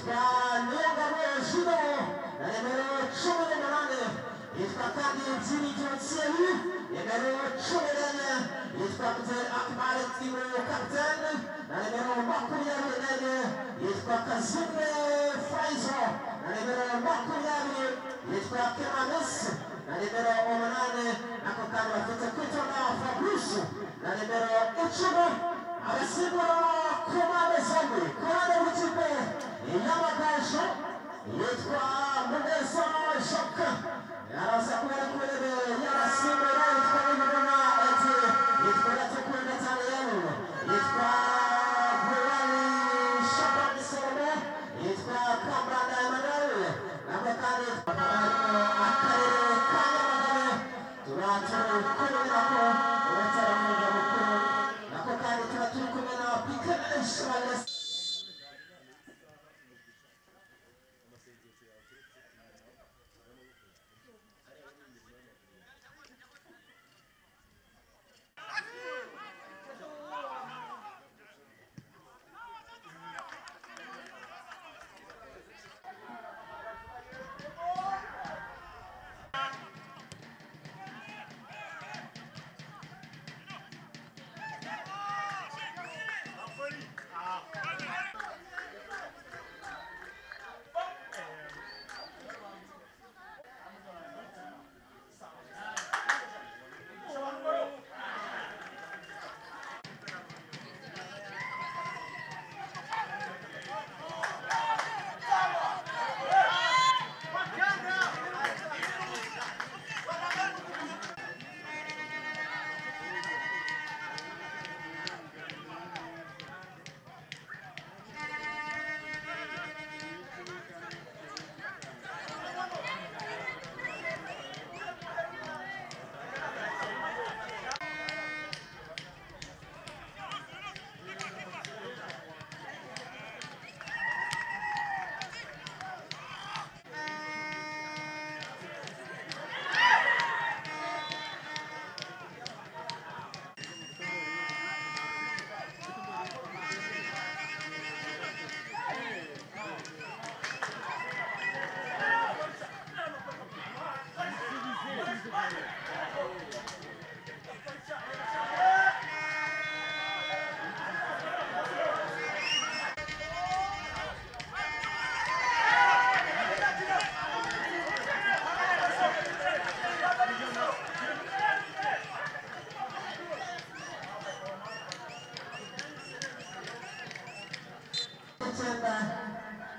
yitwa Niyongabo Judo na nimero 18 yitwa kandi Byiringiro Thierry nimero 14 yitwa Mzee Akmal Timo kapiteni na nimero 24 yitwa Kazimwe Faizo na nimero 20 yitwa Kemanes na nimero 8 nako kandi bafite kwitonda Fabrice na nimero 10 abasigura ku mpande zombi ku ruhande rw'ikipe y'Amagaju yitwa Muneza Jacques yaraza kubera ku ntebe y'abasimbura yitwa Nimubona Eti yitwa Ratekunda Taniyanu yitwa Guwani Shabani Solomo yitwa Kambanda Emmanuel nako kandi akarere ka Nyamagabe turaturi kumwe nako ubataramuja mukuru nako kandi turaturi kumwe na Bikana Ishmael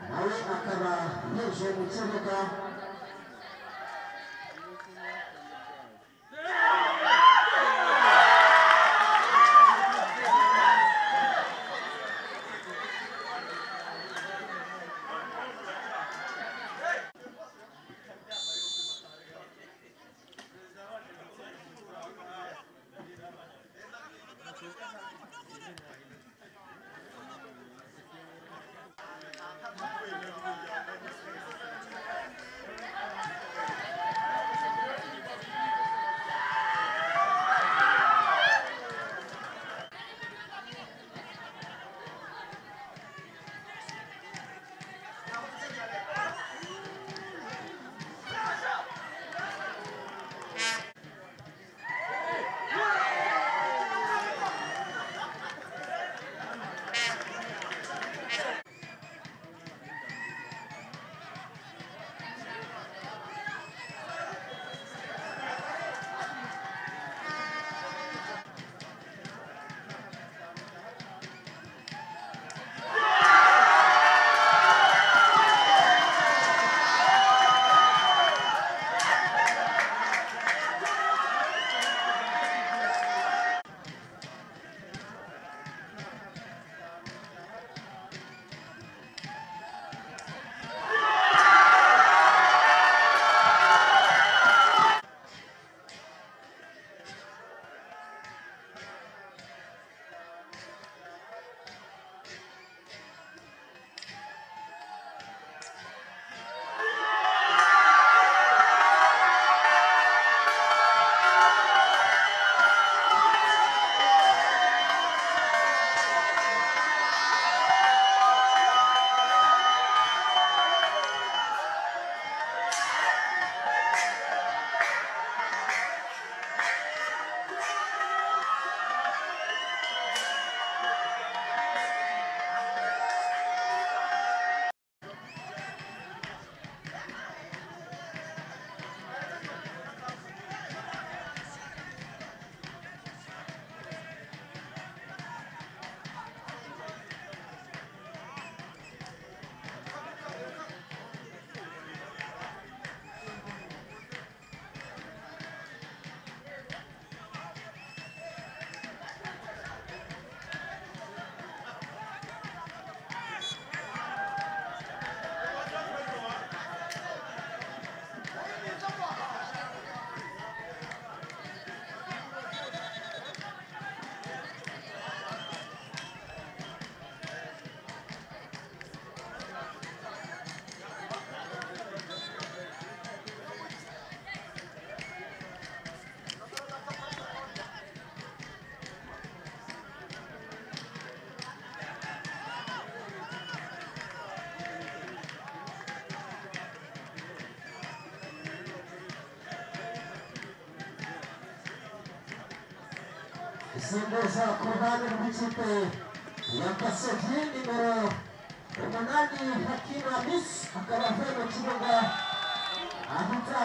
nawe akaba yinjiye mu kibuga isimbuza ku ruhande rw'ikipe ya Gasogi nimero 8 Hakim Hamis akaba avuye mu kibuga ahita